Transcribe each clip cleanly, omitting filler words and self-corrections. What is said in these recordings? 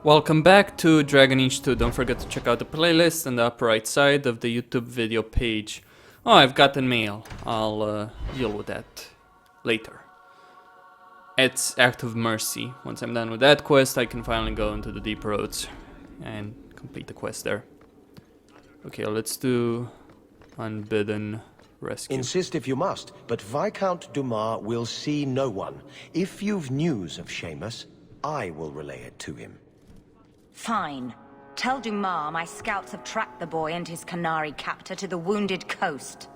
Welcome back to Dragon Age 2. Don't forget to check out the playlist on the upper right side of the YouTube video page. Oh, I've gotten mail. I'll deal with that later. It's Act of Mercy. Once I'm done with that quest, I can finally go into the deep roads and complete the quest there. Okay, let's do Unbidden rescue. Insist if you must, but Viscount Dumas will see no one. If you've news of Seamus, I will relay it to him. Fine. Tell Dumas my scouts have tracked the boy and his qunari captor to the Wounded Coast.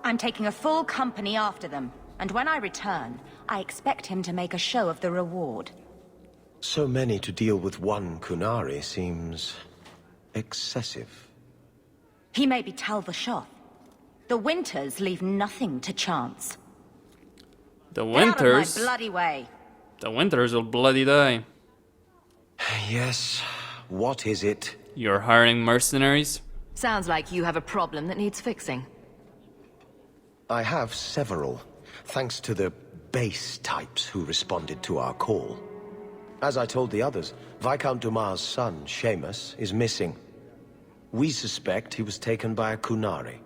I'm taking a full company after them, and when I return, I expect him to make a show of the reward. So many to deal with one qunari seems excessive. He may be Talvashoth. The Winters leave nothing to chance. The Get out of Winters? my bloody way. The Winters will bloody die. Yes, what is it? You're hiring mercenaries? Sounds like you have a problem that needs fixing. I have several, thanks to the base types who responded to our call. As I told the others, Viscount Dumas' son, Seamus, is missing. We suspect he was taken by a qunari.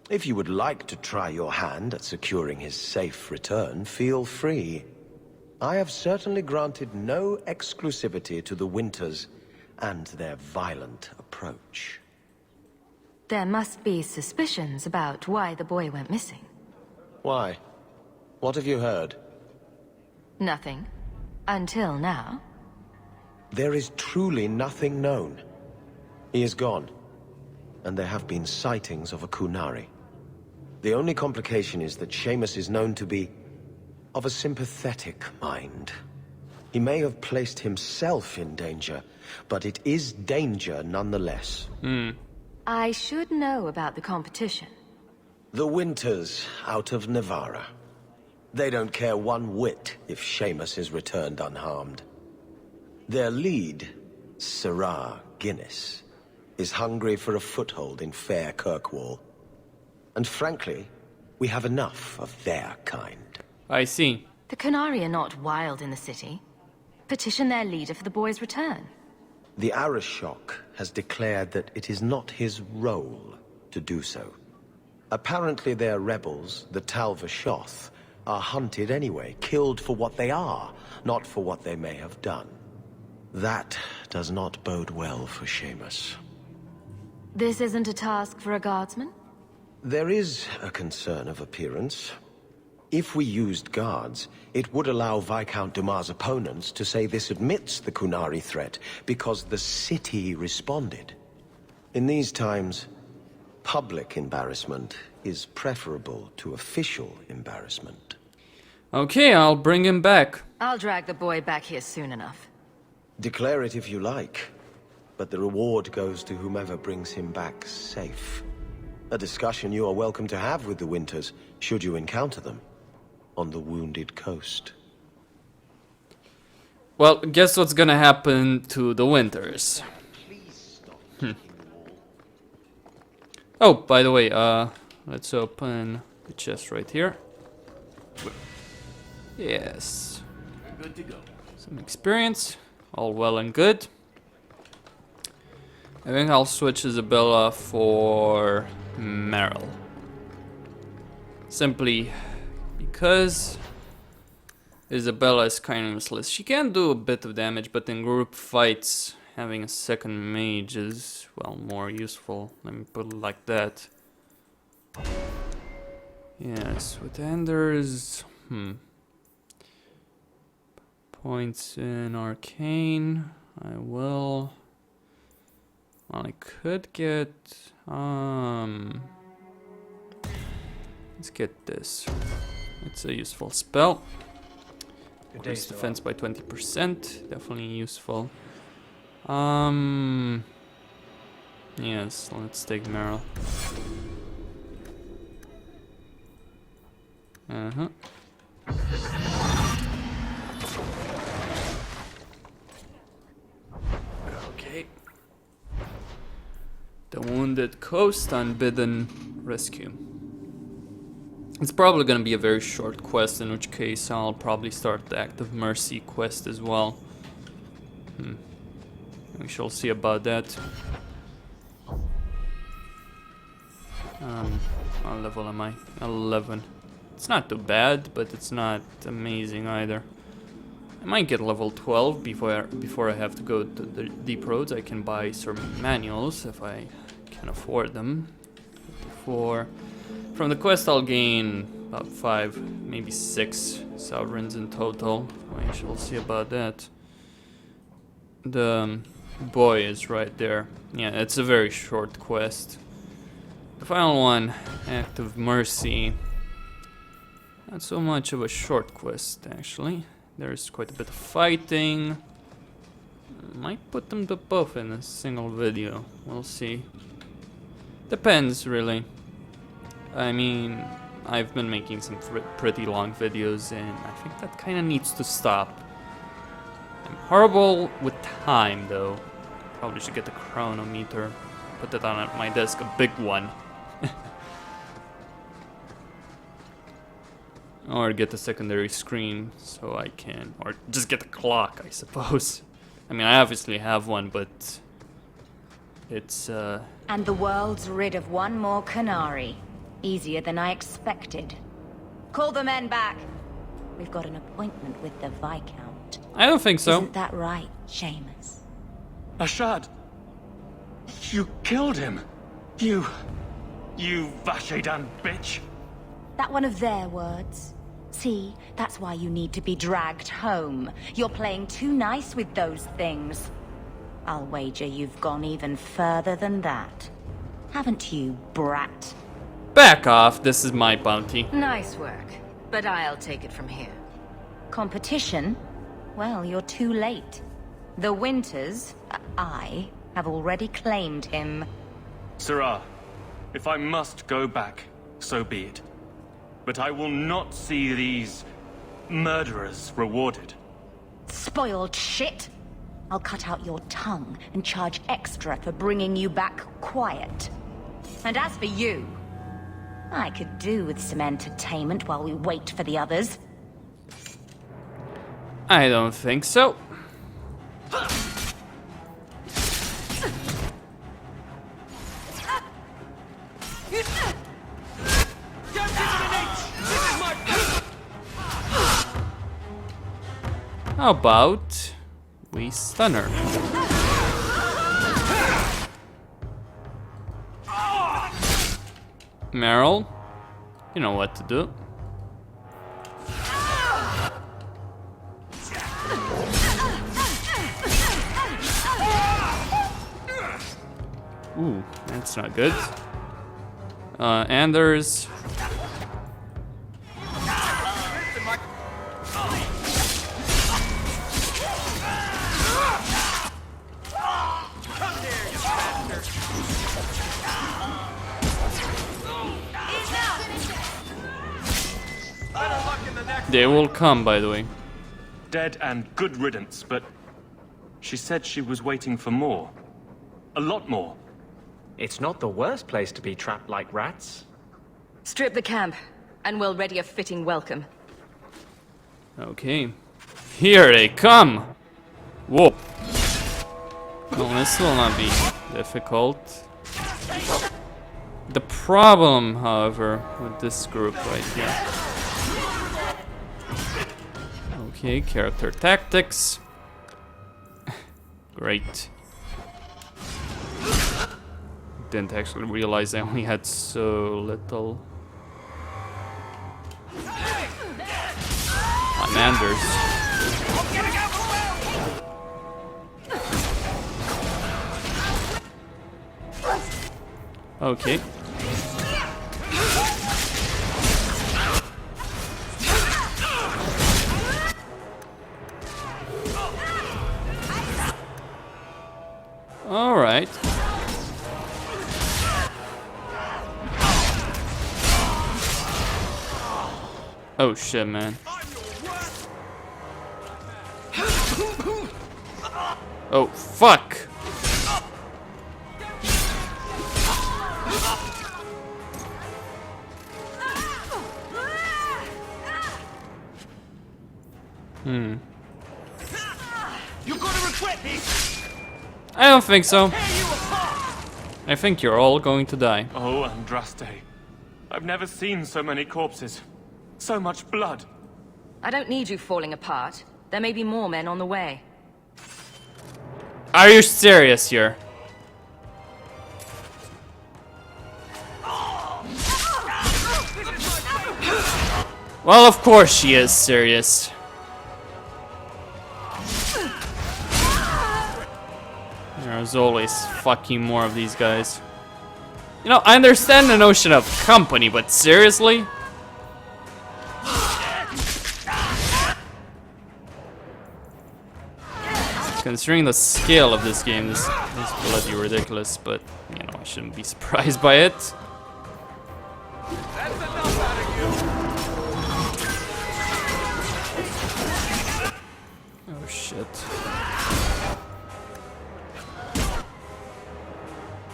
If you would like to try your hand at securing his safe return, feel free. I have certainly granted no exclusivity to the Winters and their violent approach. There must be suspicions about why the boy went missing. Why? What have you heard? Nothing. Until now. There is truly nothing known. He is gone, and there have been sightings of a qunari. The only complication is that Seamus is known to be of a sympathetic mind. He may have placed himself in danger, but it is danger nonetheless. I should know about the competition. The Winters out of Navarra. They don't care one whit if Seamus is returned unharmed. Their lead, Sirrah Guinness, is hungry for a foothold in fair Kirkwall. And frankly, we have enough of their kind. I see. The qunari are not wild in the city. Petition their leader for the boy's return. The Arishok has declared that it is not his role to do so. Apparently their rebels, the Talvashoth, are hunted anyway, killed for what they are, not for what they may have done. That does not bode well for Seamus. This isn't a task for a guardsman? There is a concern of appearance. If we used guards, it would allow Viscount Dumas' opponents to say this admits the qunari threat because the city responded. In these times, public embarrassment is preferable to official embarrassment. Okay, I'll bring him back. I'll drag the boy back here soon enough. Declare it if you like, but the reward goes to whomever brings him back safe. A discussion you are welcome to have with the Winters, should you encounter them, on the Wounded Coast. Well, guess what's gonna happen to the Winters? Oh, by the way, let's open the chest right here. Yes. Good to go. Some experience. All well and good. I think I'll switch Isabella for Meryl. Simply because Isabella is kind of useless. She can do a bit of damage, but in group fights, having a second mage is, well, more useful. Let me put it like that. Yes, with Anders, points in arcane. I will. Well, I could get. Let's get this. It's a useful spell. Increase defense by 20%. Definitely useful. Yes, let's take Meryl. Okay. The Wounded Coast, Unbidden rescue. It's probably gonna be a very short quest, in which case I'll probably start the Act of Mercy quest as well. We shall see about that. What level am I? 11. It's not too bad, but it's not amazing either. I might get level 12 before I have to go to the deep roads. I can buy some manuals if I can afford them. 54. From the quest I'll gain about 5, maybe 6 sovereigns in total. We shall see about that. The boy is right there. Yeah, it's a very short quest. The final one, Act of Mercy. Not so much of a short quest, actually. There's quite a bit of fighting. Might put them both in a single video. We'll see. Depends, really. I mean, I've been making some pretty long videos, and I think that kind of needs to stop. I'm horrible with time, though. Probably should get the chronometer. Put it on my desk, a big one. Or get a secondary screen so I can, or just get a clock, I suppose. I mean, I obviously have one, but it's And the world's rid of one more qunari. Easier than I expected. Call the men back. We've got an appointment with the Viscount. I don't think so. Isn't that right, Seamus? Ashad, you killed him. You Vashedan bitch. That one of their words? See, that's why you need to be dragged home. You're playing too nice with those things. I'll wager you've gone even further than that. Haven't you, brat? Back off, this is my bounty. Nice work, but I'll take it from here. Competition? Well, you're too late. The Winters, I, have already claimed him. Sirrah, if I must go back, so be it. But I will not see these murderers rewarded. Spoiled shit! I'll cut out your tongue and charge extra for bringing you back quiet. And as for you, I could do with some entertainment while we wait for the others. I don't think so. How about we stun her? Meryl, you know what to do. Ooh, that's not good. And there's... They will come, by the way. Dead and good riddance, but she said she was waiting for more. A lot more. It's not the worst place to be trapped like rats. Strip the camp, and we'll ready a fitting welcome. Okay. Here they come! Whoa. Well, this will not be difficult. The problem, however, with this group right here. Okay, character tactics. Great. Didn't actually realize I only had so little. Commanders. Okay. All right. Oh shit, man. Oh, fuck! You're gonna regret this! I don't think so. I think you're all going to die. Oh, Andraste. I've never seen so many corpses. So much blood. I don't need you falling apart. There may be more men on the way. Are you serious here? Well, of course she is serious. There's always fucking more of these guys. You know, I understand the notion of company, but seriously? Considering the scale of this game, this is bloody ridiculous, but, you know, I shouldn't be surprised by it. Oh, shit.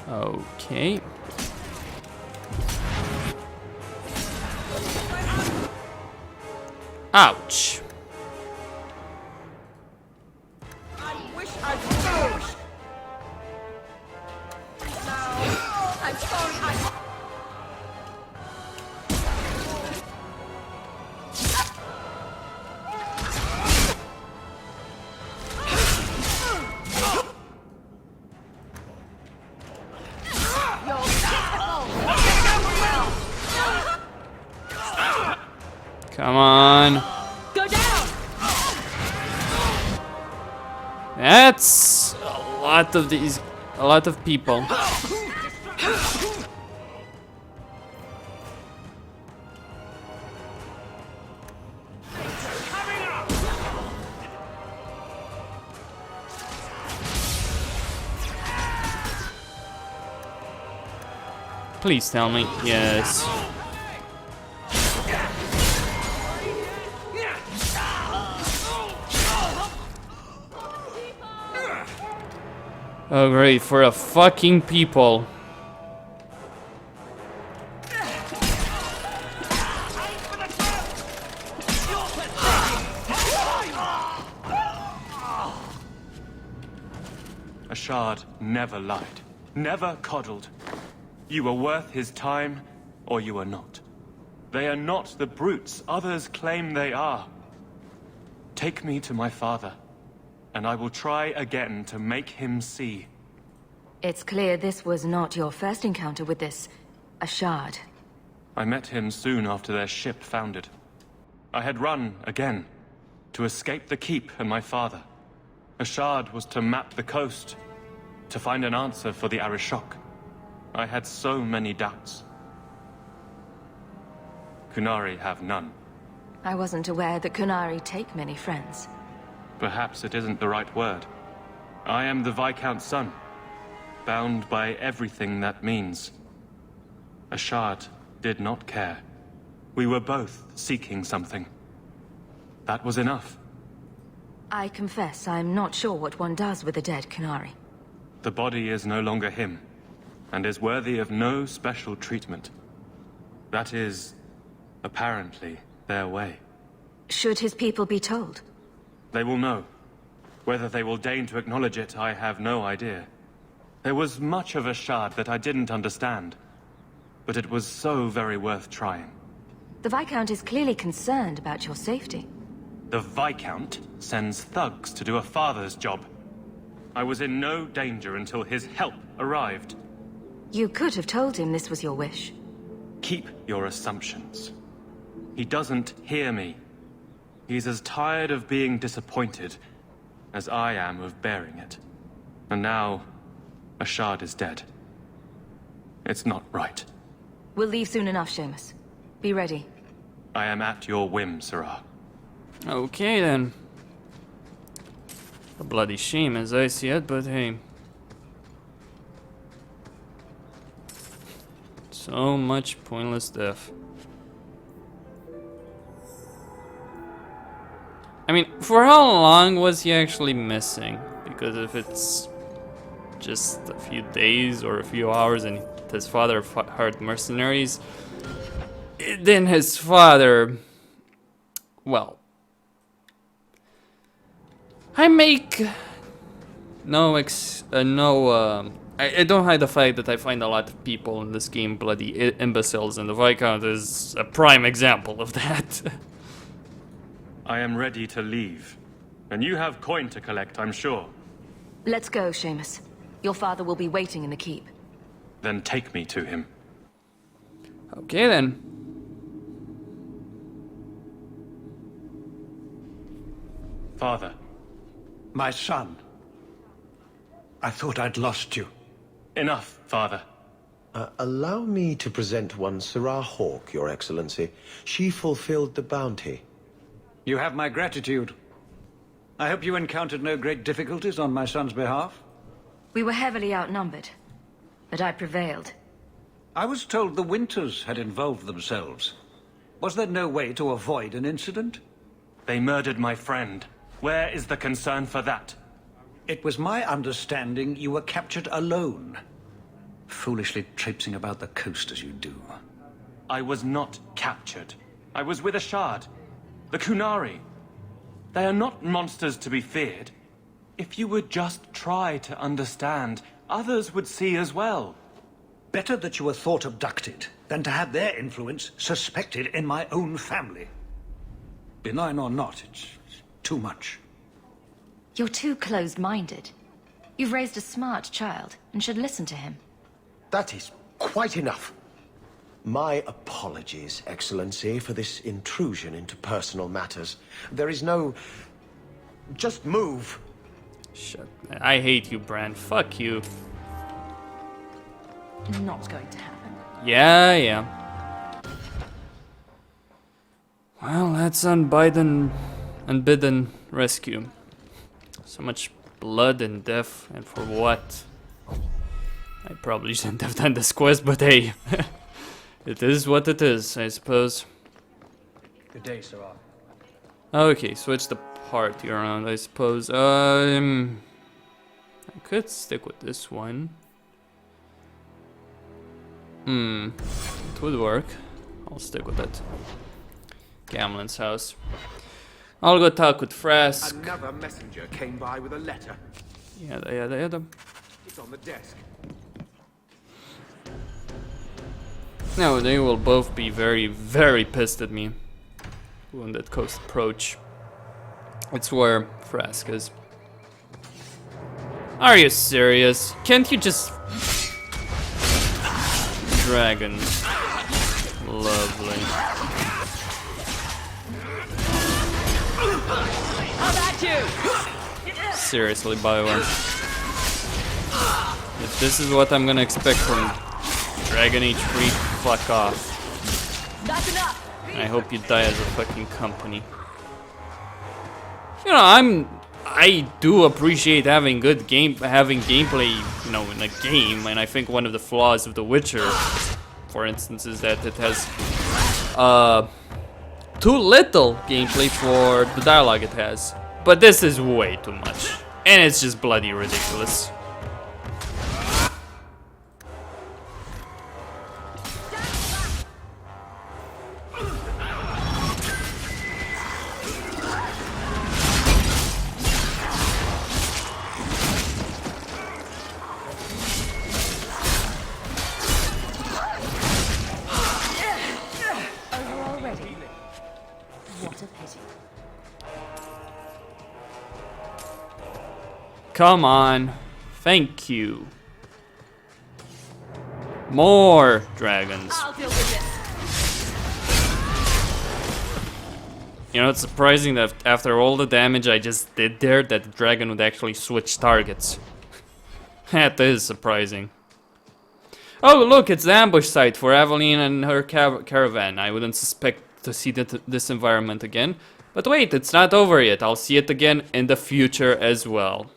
Okay. Ouch. I wish I'd finished. No, I'm sorry. Come on. Go down. That's a lot of people. Please tell me, yes. Oh great, for the fucking people. A shard never lied, never coddled. You were worth his time, or you are not. They are not the brutes others claim they are. Take me to my father, and I will try again to make him see. It's clear this was not your first encounter with this... a shard. I met him soon after their ship foundered. I had run again, to escape the keep and my father. A shard was to map the coast, to find an answer for the Arishok. I had so many doubts. Qunari have none. I wasn't aware that qunari take many friends. Perhaps it isn't the right word. I am the Viscount's son, bound by everything that means. A shard did not care. We were both seeking something. That was enough. I confess I'm not sure what one does with a dead qunari. The body is no longer him, and is worthy of no special treatment. That is, apparently, their way. Should his people be told? They will know. Whether they will deign to acknowledge it, I have no idea. There was much of a shard that I didn't understand, but it was so very worth trying. The Viscount is clearly concerned about your safety. The Viscount sends thugs to do a father's job. I was in no danger until his help arrived. You could have told him this was your wish. Keep your assumptions. He doesn't hear me. He's as tired of being disappointed as I am of bearing it. And now, a shard is dead. It's not right. We'll leave soon enough, Seamus. Be ready. I am at your whim, Sirrah. Okay then. A bloody shame as I see it, but hey. So much pointless death. I mean, for how long was he actually missing? Because if it's just a few days or a few hours and his father hired mercenaries, then his father... Well... I make I don't hide the fact that I find a lot of people in this game bloody imbeciles, and the Viscount is a prime example of that. I am ready to leave. And you have coin to collect, I'm sure. Let's go, Seamus. Your father will be waiting in the keep. Then take me to him. Okay then. Father, My son. I thought I'd lost you. enough, Father. Allow me to present one Sarah Hawk, Your Excellency. She fulfilled the bounty. You have my gratitude. I hope you encountered no great difficulties on my son's behalf. We were heavily outnumbered, but I prevailed. I was told the Winters had involved themselves. Was there no way to avoid an incident? They murdered my friend. Where is the concern for that? It was my understanding you were captured alone. Foolishly traipsing about the coast as you do. I was not captured. I was with a shard. The qunari. They are not monsters to be feared. If you would just try to understand, others would see as well. Better that you were thought abducted than to have their influence suspected in my own family. Benign or not, it's too much. You're too closed-minded. You've raised a smart child and should listen to him. That is quite enough. My apologies, Excellency, for this intrusion into personal matters. There is no... Just move. Shut. I hate you, Bran. Fuck you. Not going to happen. Yeah. Well, that's Unbidden rescue. So much blood and death, and for what? I probably shouldn't have done this quest, but hey. It is what it is, I suppose. Good day, Sarah. Okay, switch the party around, I suppose. I could stick with this one. It would work. I'll stick with it. Gamlen's house. I'll go talk with Thrask. Another messenger came by with a letter. Yada. It's on the desk. No, they will both be very, very pissed at me when that coast approach. It's where Thrask is. Are you serious? Can't you just... Dragon. Lovely. How about you? Seriously, bioware. If this is what I'm gonna expect from Dragon Age 3, fuck off. That's enough. I hope you die as a fucking company. You know, I do appreciate having gameplay, you know, in a game, and I think one of the flaws of The Witcher, for instance, is that it has too little gameplay for the dialogue it has. But this is way too much, and it's just bloody ridiculous. Come on. Thank you. More dragons. I'll deal with this. You know, it's surprising that after all the damage I just did there, that the dragon would actually switch targets. That is surprising. Oh, look, it's the ambush site for Aveline and her caravan. I wouldn't suspect to see this environment again. But wait, it's not over yet. I'll see it again in the future as well.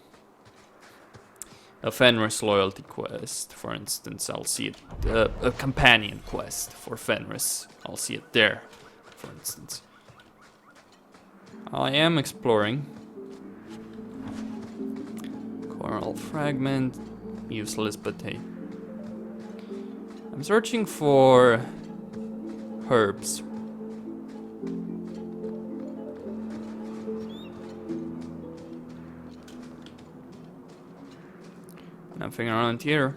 A Fenris loyalty quest, for instance, I'll see it. A companion quest for Fenris, I'll see it there, for instance. I am exploring. Coral fragment, useless, but hey. I'm searching for herbs. Nothing around here.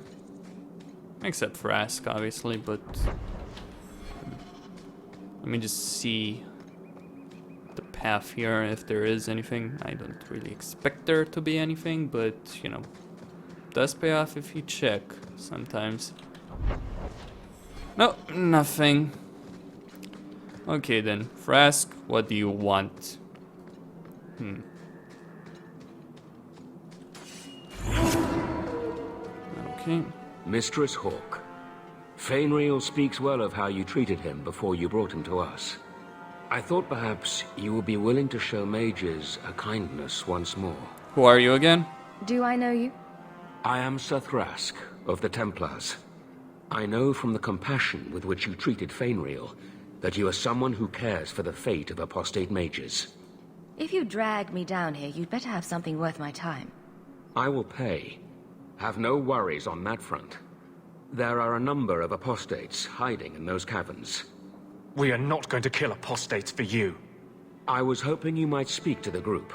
Except for Rask, obviously, but... Let me just see the path here, if there is anything. I don't really expect there to be anything, but, you know, does pay off if you check sometimes. No, nothing. Okay then, Thrask, what do you want? Okay. Mistress Hawk, Fainriel speaks well of how you treated him before you brought him to us. I thought perhaps you would be willing to show mages a kindness once more. Who are you again? Do I know you? I am Sir Thrask of the Templars. I know from the compassion with which you treated Fainriel that you are someone who cares for the fate of apostate mages. If you drag me down here, you'd better have something worth my time. I will pay. Have no worries on that front. There are a number of apostates hiding in those caverns. We are not going to kill apostates for you. I was hoping you might speak to the group.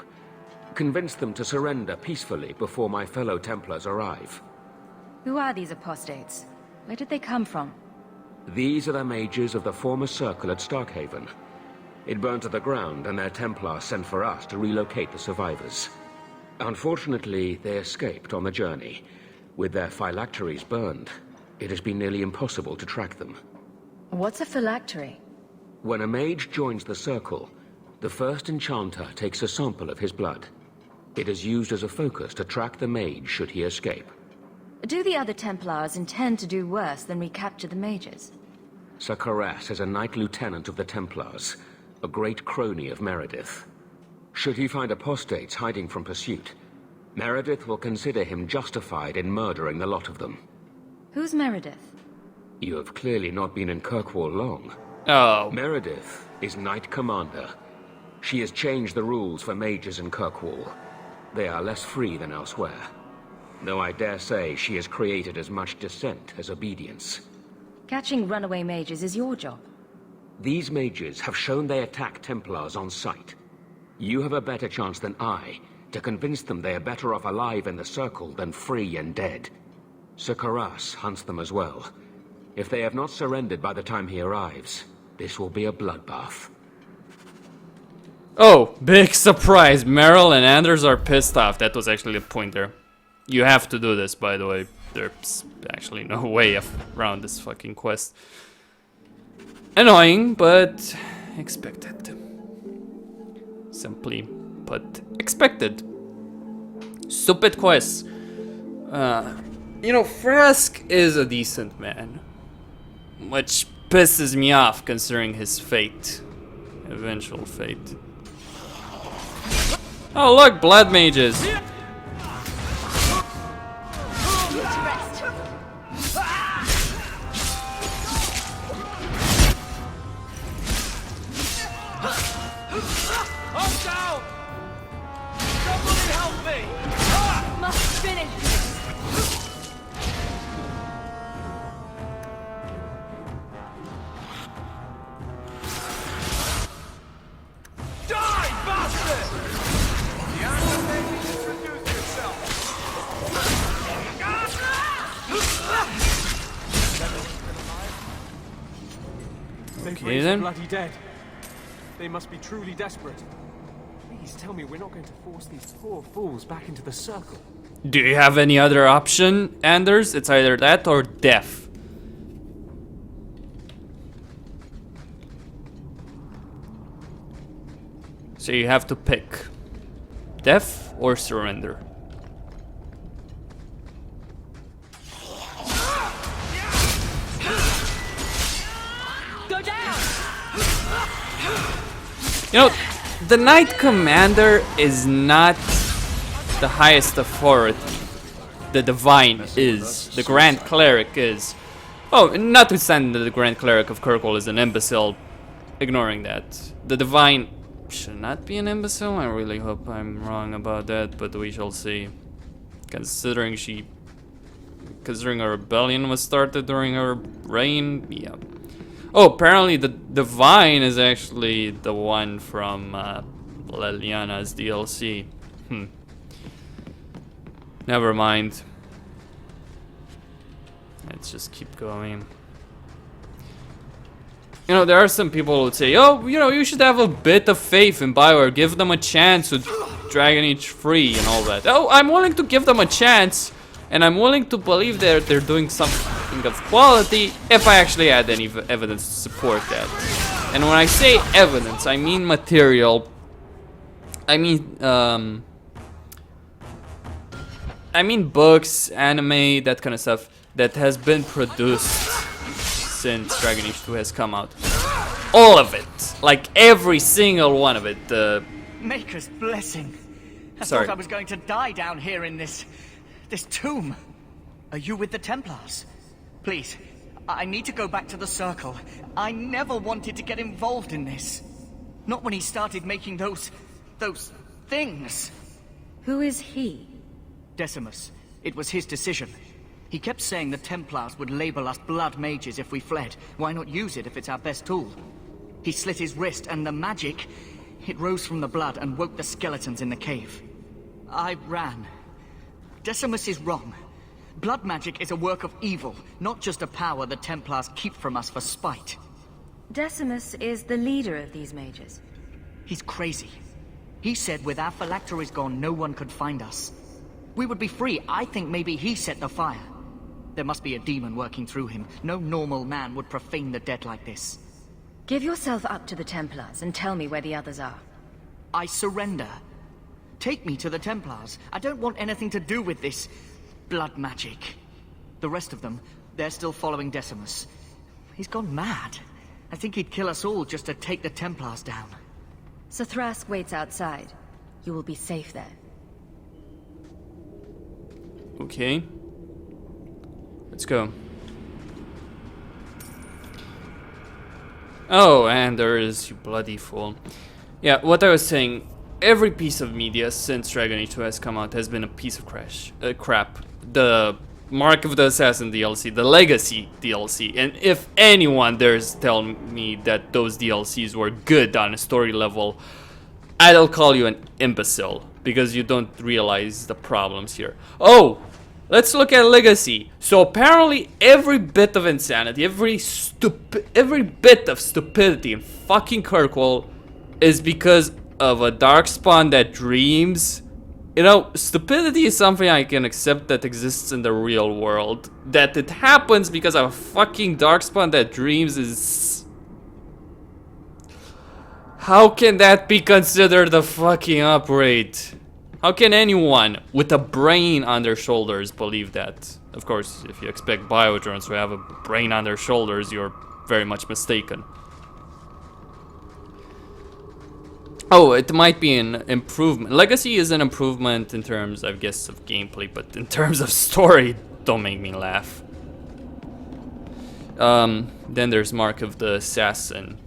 Convince them to surrender peacefully before my fellow Templars arrive. Who are these apostates? Where did they come from? These are the mages of the former circle at Starkhaven. It burned to the ground, and their Templars sent for us to relocate the survivors. Unfortunately, they escaped on the journey. With their phylacteries burned, it has been nearly impossible to track them. What's a phylactery? When a mage joins the circle, the first enchanter takes a sample of his blood. It is used as a focus to track the mage should he escape. Do the other Templars intend to do worse than recapture the mages? Sir Karas is a Knight Lieutenant of the Templars, a great crony of Meredith. Should he find apostates hiding from pursuit, Meredith will consider him justified in murdering the lot of them. Who's Meredith? You have clearly not been in Kirkwall long. Oh. Meredith is Knight Commander. She has changed the rules for mages in Kirkwall. They are less free than elsewhere. Though I dare say she has created as much dissent as obedience. Catching runaway mages is your job. These mages have shown they attack Templars on sight. You have a better chance than I to convince them they are better off alive in the Circle than free and dead. Sir Karas hunts them as well. If they have not surrendered by the time he arrives, this will be a bloodbath. Oh, big surprise. Meryl and Anders are pissed off. That was actually the point there. You have to do this, by the way. There's actually no way around this fucking quest. Annoying, but expected. Simply put, expected. Stupid quest. You know, Thrask is a decent man. Which pisses me off considering his fate. Eventual fate. Oh look, blood mages! Okay then. Bloody dead. They must be truly desperate. Please tell me we're not going to force these poor fools back into the Circle. Do you have any other option, Anders? It's either that or death. So you have to pick. Death or surrender. Go down! You know, the Knight Commander is not the highest authority. The Divine is. The Grand Cleric is. Oh, notwithstanding that the Grand Cleric of Kirkwall is an imbecile. Ignoring that. The Divine should not be an imbecile. I really hope I'm wrong about that, but we shall see. Considering a rebellion was started during her reign, yeah. Oh, apparently the Divine is actually the one from Leliana's DLC. Never mind. Let's just keep going. You know, there are some people who would say, oh, you know, you should have a bit of faith in BioWare. Give them a chance with Dragon Age 3 and all that. Oh, I'm willing to give them a chance. And I'm willing to believe that they're doing something of quality if I actually had any evidence to support that. And when I say evidence, I mean material. I mean books, anime, that kind of stuff that has been produced since Dragon Age 2 has come out. All of it. Like every single one of it. Maker's blessing. I Sorry. thought I was going to die down here in this tomb. Are you with the Templars? Please, I need to go back to the Circle. I never wanted to get involved in this. Not when he started making those things. Who is he? Decimus. It was his decision. He kept saying the Templars would label us blood mages if we fled. Why not use it if it's our best tool? He slit his wrist and the magic, it rose from the blood and woke the skeletons in the cave. I ran. Decimus is wrong. Blood magic is a work of evil, not just a power the Templars keep from us for spite. Decimus is the leader of these mages. He's crazy. He said with our phylacteries gone, no one could find us. We would be free. I think maybe he set the fire. There must be a demon working through him. No normal man would profane the dead like this. Give yourself up to the Templars and tell me where the others are. I surrender. Take me to the Templars. I don't want anything to do with this blood magic. The rest of them, they're still following Decimus. He's gone mad. I think he'd kill us all just to take the Templars down. So Thrask waits outside. You will be safe there. Okay. Let's go. Oh, and there is, you bloody fool. Yeah, what I was saying, every piece of media since Dragon Age 2 has come out has been a piece of crap. The Mark of the Assassin DLC, the Legacy DLC, and if anyone dares tell me that those DLCs were good on a story level, I'll call you an imbecile, because you don't realize the problems here. Oh, let's look at Legacy. So apparently every bit of insanity, every bit of stupidity in fucking Kirkwall is because of a darkspawn that dreams. You know, stupidity is something I can accept that exists in the real world. That it happens because of a fucking darkspawn that dreams is... How can that be considered a fucking upgrade? How can anyone with a brain on their shoulders believe that? Of course, if you expect Biodrones to have a brain on their shoulders, you're very much mistaken. Oh, it might be an improvement. Legacy is an improvement in terms, I guess, of gameplay, but in terms of story, don't make me laugh. Then there's Mark of the Assassin,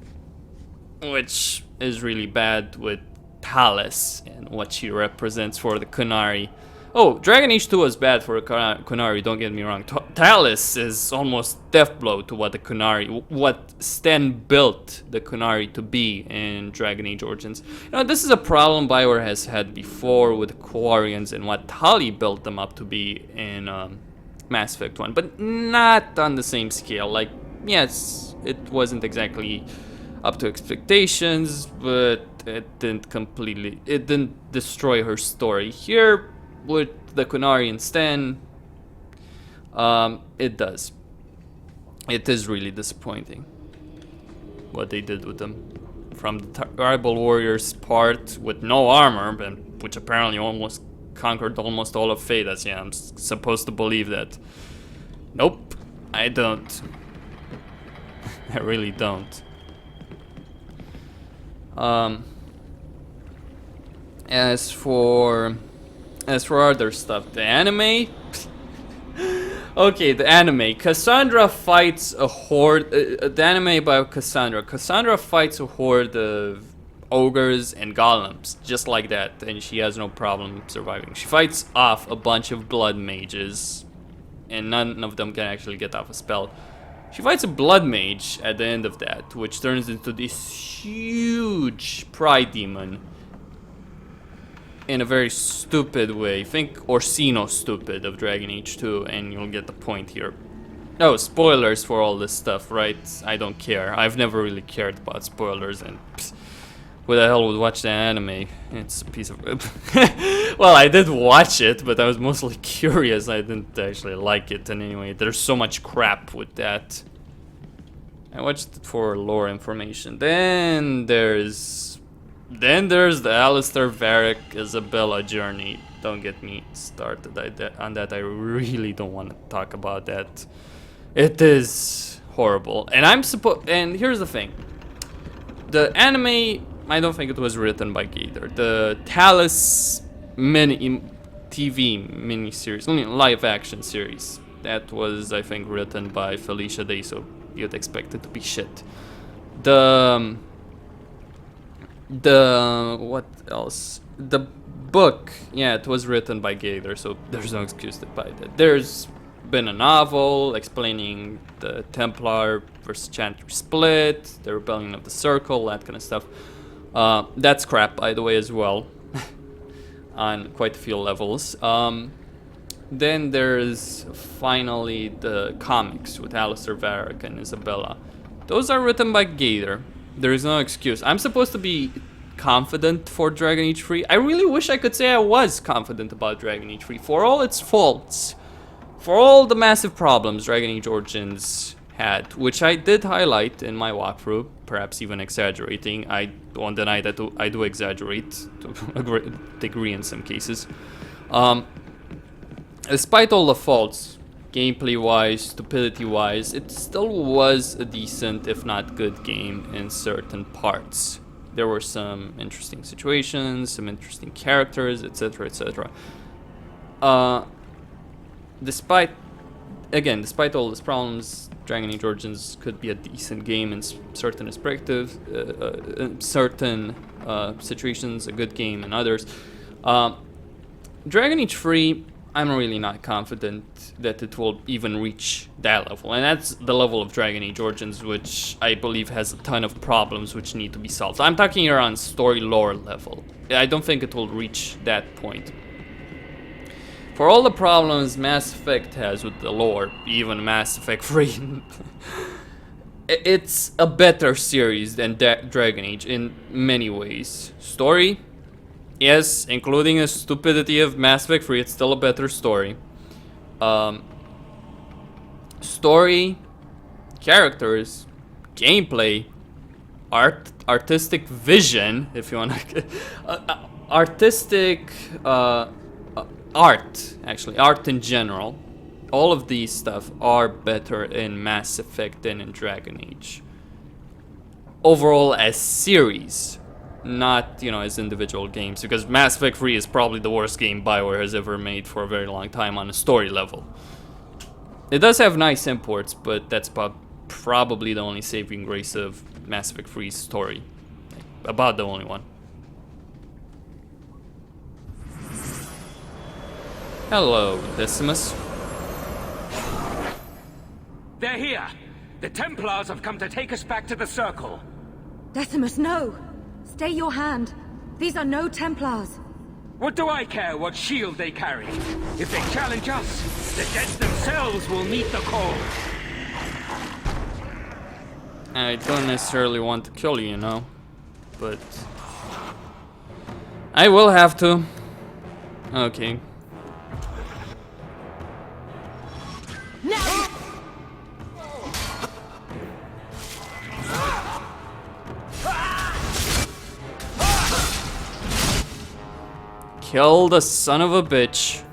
which is really bad with Talus and what she represents for the qunari. Oh, Dragon Age 2 was bad for the qunari, don't get me wrong. Talus is almost death blow to what the qunari, what Sten built the qunari to be in Dragon Age Origins. You know, this is a problem BioWare has had before with the Quarians and what Tali built them up to be in Mass Effect 1, but not on the same scale. Like, yes, it wasn't exactly up to expectations, but it didn't destroy her story. Here, with the qunari and Sten, it does. It is really disappointing what they did with them. From the tribal warriors part with no armor, which apparently almost conquered almost all of Thedas. Yeah, I'm supposed to believe that. Nope, I don't. I really don't. As for other stuff, the anime. Okay, the anime. Cassandra fights a horde. The anime about Cassandra. Cassandra fights a horde of ogres and golems, just like that, and she has no problem surviving. She fights off a bunch of blood mages, and none of them can actually get off a spell. She fights a blood mage at the end of that, which turns into this huge pride demon in a very stupid way. Think Orsino stupid of Dragon Age 2, and you'll get the point here. Oh, spoilers for all this stuff, right? I don't care. I've never really cared about spoilers, and who the hell would watch the anime? It's a piece of... Well, I did watch it, but I was mostly curious. I didn't actually like it in any way. There's so much crap with that. I watched it for lore information. Then there's the Alistair Varric Isabella journey. Don't get me started on that. I really don't want to talk about that. It is horrible. And here's the thing. The anime, I don't think it was written by Gator. The Talus TV miniseries, live action series, that was, I think, written by Felicia Day, so you'd expect it to be shit. What else? The book, yeah, it was written by Gator, so there's no excuse to buy that. There's been a novel explaining the Templar versus Chantry split, the rebellion of the Circle, that kind of stuff. That's crap, by the way, as well, on quite a few levels. Then there's finally the comics with Alistair Varric and Isabella. Those are written by Gator. There is no excuse. I'm supposed to be confident for Dragon Age 3. I really wish I could say I was confident about Dragon Age 3. For all its faults, for all the massive problems Dragon Age Origins had, which I did highlight in my walkthrough, perhaps even exaggerating. I don't deny that I do exaggerate to a degree in some cases. Despite all the faults, gameplay-wise, stupidity-wise, it still was a decent, if not good, game in certain parts. There were some interesting situations, some interesting characters, etc., etc. Despite all these problems, Dragon Age Origins could be a decent game in certain perspectives, in certain situations, a good game in others. Dragon Age 3, I'm really not confident that it will even reach that level. And that's the level of Dragon Age Origins, which I believe has a ton of problems which need to be solved. I'm talking here on story lore level. I don't think it will reach that point. For all the problems Mass Effect has with the lore, even Mass Effect 3, it's a better series than Dragon Age in many ways. Story, yes, including the stupidity of Mass Effect 3, it's still a better story. Story, characters, gameplay, artistic vision, if you want to... artistic... art, actually, art in general. All of these stuff are better in Mass Effect than in Dragon Age. Overall, as series, not, as individual games, because Mass Effect 3 is probably the worst game BioWare has ever made for a very long time on a story level. It does have nice imports, but that's probably the only saving grace of Mass Effect 3's story. About the only one. Hello, Decimus. They're here! The Templars have come to take us back to the Circle! Decimus, no! Stay your hand. These are no Templars. What do I care what shield they carry? If they challenge us, the dead themselves will meet the call. I don't necessarily want to kill you, but I will have to. Okay. Now! Kill the son of a bitch.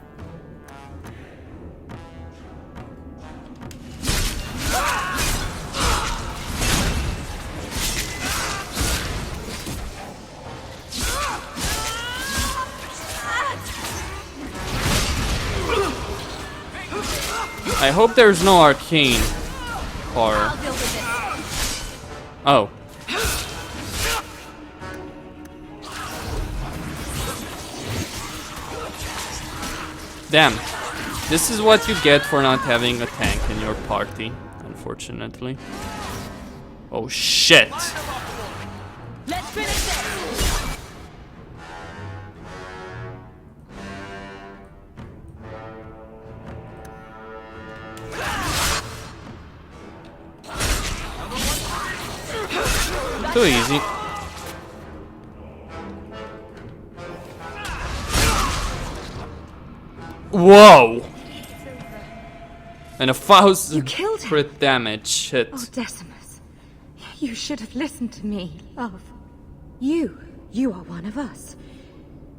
I hope there's no arcane horror. Oh. Damn. This is what you get for not having a tank in your party, unfortunately. Oh shit. Let's finish this. Too easy. Whoa! And 1,000 crit damage hit. Oh, Decimus. You should have listened to me, love. You are one of us.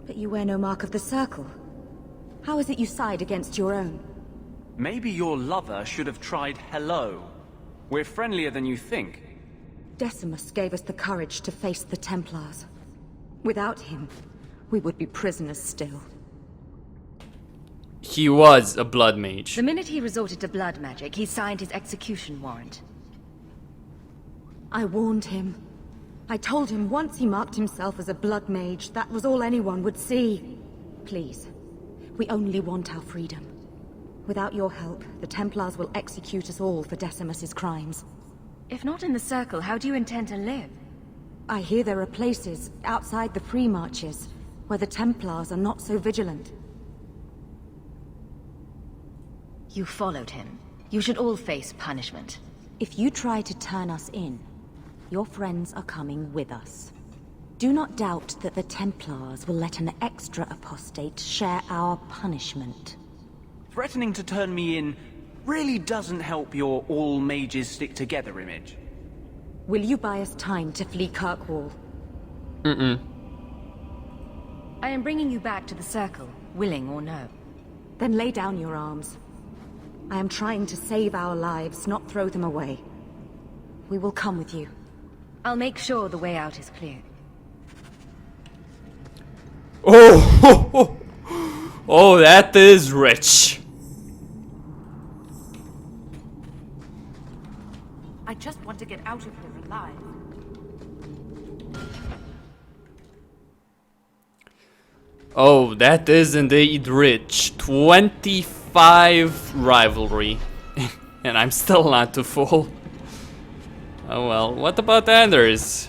But you wear no mark of the circle. How is it you side against your own? Maybe your lover should have tried hello. We're friendlier than you think. Decimus gave us the courage to face the Templars. Without him, we would be prisoners still. He was a blood mage. The minute he resorted to blood magic, he signed his execution warrant. I warned him. I told him once he marked himself as a blood mage, that was all anyone would see. Please, we only want our freedom. Without your help, the Templars will execute us all for Decimus's crimes. If not in the circle, how do you intend to live? I hear there are places outside the pre-marches where the Templars are not so vigilant. You followed him. You should all face punishment. If you try to turn us in, your friends are coming with us. Do not doubt that the Templars will let an extra apostate share our punishment. Threatening to turn me in really doesn't help your all mages stick together image. Will you buy us time to flee Kirkwall? I am bringing you back to the circle, willing or no. Then lay down your arms. I am trying to save our lives, not throw them away. We will come with you. I'll make sure the way out is clear. Oh! Oh, that is rich. I just want to get out of here alive. Oh, that is indeed rich. 25 rivalry. And I'm still not too full. Oh well, what about Anders?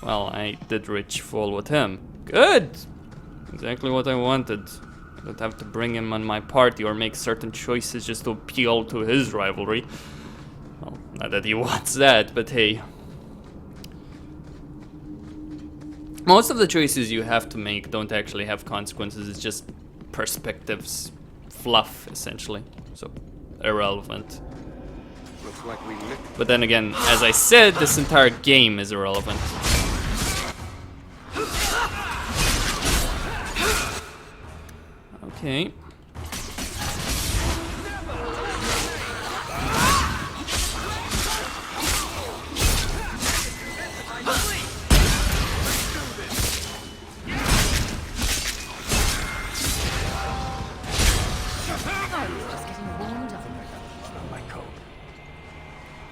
Well, I did reach full with him. Good! Exactly what I wanted. I don't have to bring him on my party or make certain choices just to appeal to his rivalry. Well, not that he wants that, but hey. Most of the choices you have to make don't actually have consequences, it's just perspectives. Fluff, essentially. So, irrelevant. But then again, as I said, this entire game is irrelevant. Okay.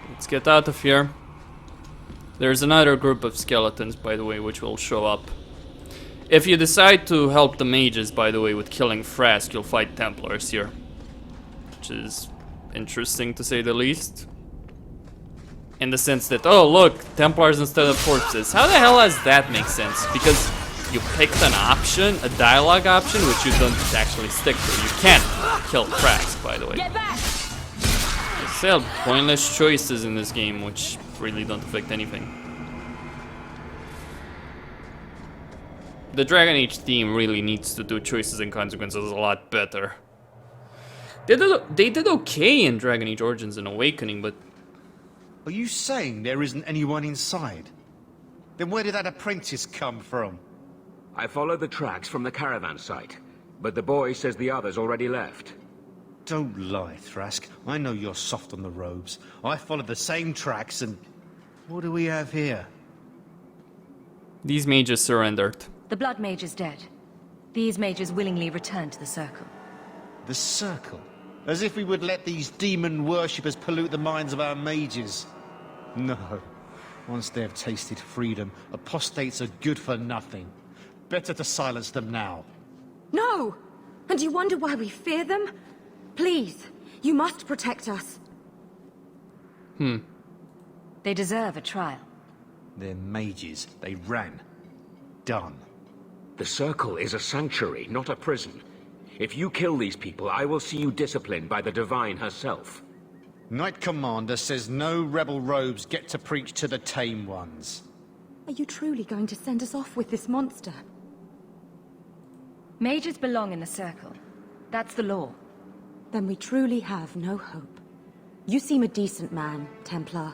Let's get out of here. There's another group of skeletons, by the way, which will show up. If you decide to help the mages, by the way, with killing Thrask, you'll fight Templars here. Which is interesting, to say the least. In the sense that, oh look, Templars instead of corpses. How the hell does that make sense? Because you picked an option, a dialogue option, which you don't actually stick to. You can't kill Thrask, by the way. They have pointless choices in this game, which really don't affect anything. The Dragon Age theme really needs to do choices and consequences a lot better. They did okay in Dragon Age Origins and Awakening, but... Are you saying there isn't anyone inside? Then where did that apprentice come from? I followed the tracks from the caravan site, but the boy says the others already left. Don't lie, Thrask. I know you're soft on the robes. I followed the same tracks and... What do we have here? These mages surrendered. The blood mage is dead. These mages willingly returned to the circle. The circle? As if we would let these demon worshippers pollute the minds of our mages. No. Once they have tasted freedom, apostates are good for nothing. Better to silence them now. No! And you wonder why we fear them? Please, you must protect us. They deserve a trial. They're mages. They ran. Done. The circle is a sanctuary, not a prison. If you kill these people, I will see you disciplined by the Divine herself. Knight Commander says no rebel robes get to preach to the tame ones. Are you truly going to send us off with this monster? Mages belong in the Circle. That's the law. Then we truly have no hope. You seem a decent man, Templar.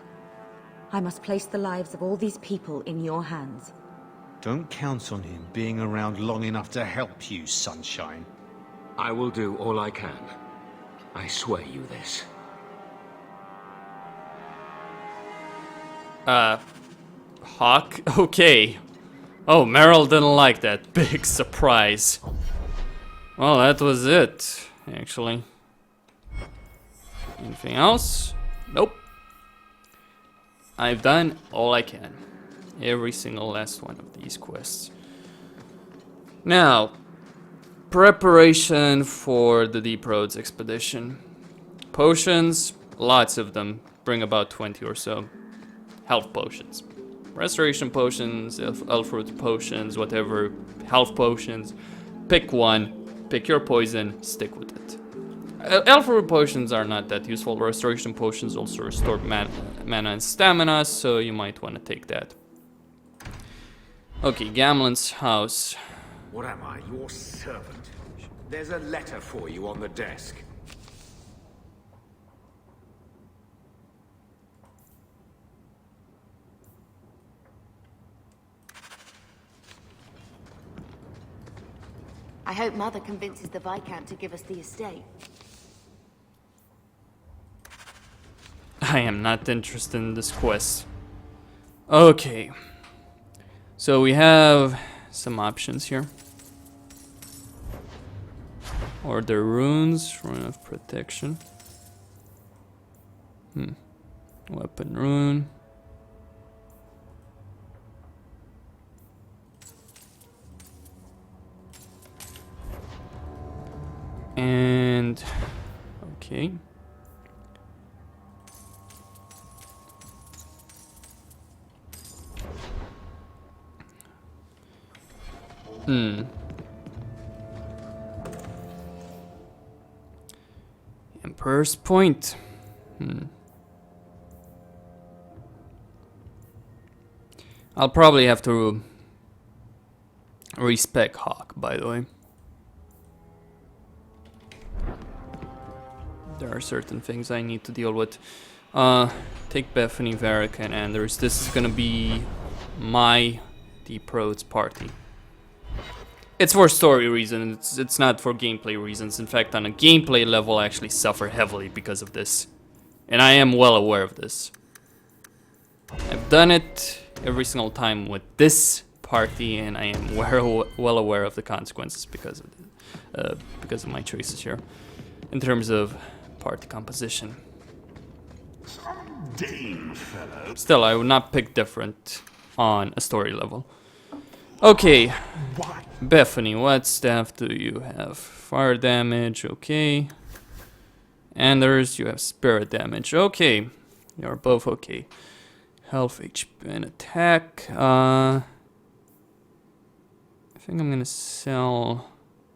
I must place the lives of all these people in your hands. Don't count on him being around long enough to help you, Sunshine. I will do all I can. I swear you this. Hawk? Okay. Oh, Meryl didn't like that. Big surprise. Well, that was it, actually. Anything else? Nope. I've done all I can. Every single last one of these quests. Now, preparation for the Deep Roads expedition. Potions, lots of them. Bring about 20 or so. Health potions. Restoration potions, elf root potions, whatever. Health potions. Pick one, pick your poison, stick with it. Elf root potions are not that useful. Restoration potions also restore mana and stamina, so you might want to take that. Okay, Gamlen's house. What am I, your servant? There's a letter for you on the desk. I hope Mother convinces the Viscount to give us the estate. I am not interested in this quest. Okay. So we have some options here. Order runes, rune of protection. Weapon rune. And okay. Emperor's Point. I'll probably have to respec Hawk, by the way. There are certain things I need to deal with. Take Bethany, Varric, and Anders. This is gonna be my Deep Roads party. It's for story reasons, it's not for gameplay reasons. In fact, on a gameplay level, I actually suffer heavily because of this. And I am well aware of this. I've done it every single time with this party, and I am well aware of the consequences because of my choices here. In terms of party composition. Dame fellow. Still, I would not pick different on a story level. Okay, Bethany, what staff do you have? Fire damage, okay. Anders, you have spirit damage, okay. You're both okay. Health, HP, and attack. I think I'm gonna sell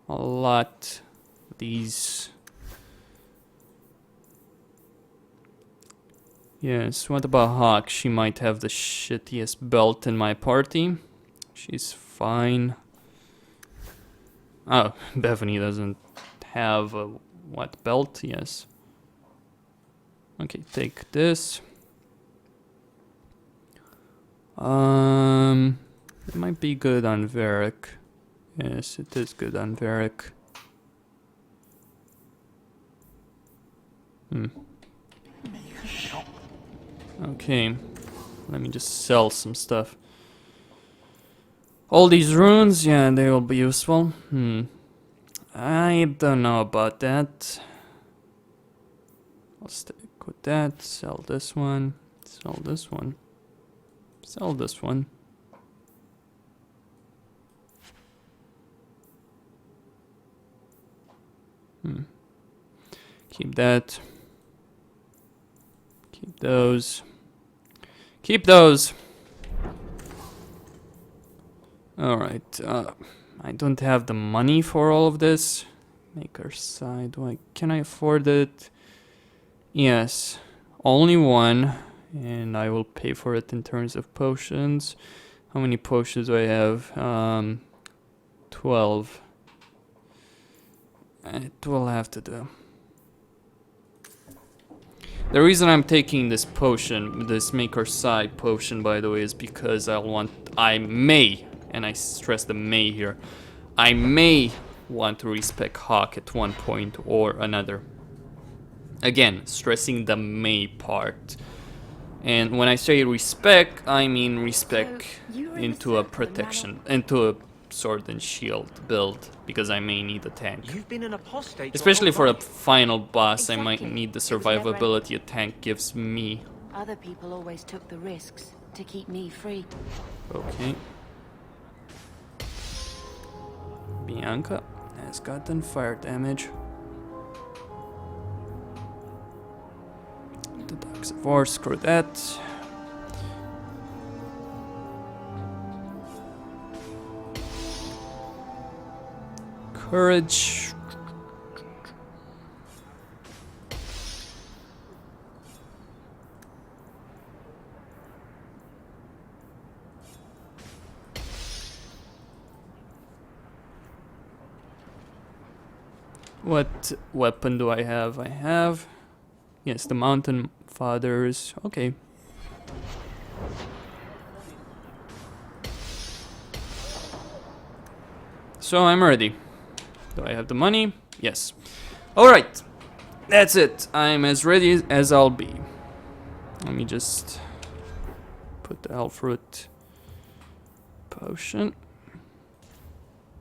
a lot of these. Yes, what about Hawk? She might have the shittiest belt in my party. She's fine. Oh, Bethany doesn't have a what belt? Yes. Okay, take this. It might be good on Varric. Yes, it is good on Varric. Okay, let me just sell some stuff. All these runes, yeah, they will be useful. I don't know about that. I'll stick with that. Sell this one. Sell this one. Sell this one. Keep that. Keep those. Keep those. Alright, I don't have the money for all of this. Maker's side, can I afford it? Yes, Only one, and I will pay for it in terms of potions. How many potions do I have? 12. It will have to do. The reason I'm taking this potion, this Maker's Side potion, by the way, is because I may, and I stress the may here, I may want to respec Hawk at one point or another. Again, stressing the may part. And when I say respec, I mean respec into a protection, into a sword and shield build, because I may need a tank. You've been an apostate. Especially for a final boss, I might need the survivability a tank gives me. Other people always took the risks to keep me free. Okay. Bianca has gotten fire damage. The Dogs of War, screw that. Courage. What weapon do I have? I have... Yes, the Mountain Fathers. Okay. So I'm ready. Do I have the money? Yes. Alright. That's it. I'm as ready as I'll be. Let me just put the Hellfruit potion.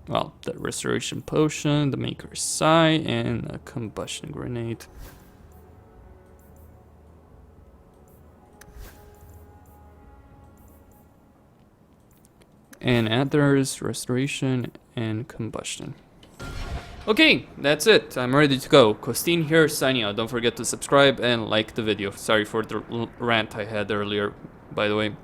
Well, the Restoration Potion, the Maker's Sigh, and a Combustion Grenade. And Adders, Restoration, and Combustion. Okay, that's it. I'm ready to go. Costin here, signing out. Don't forget to subscribe and like the video. Sorry for the rant I had earlier, by the way.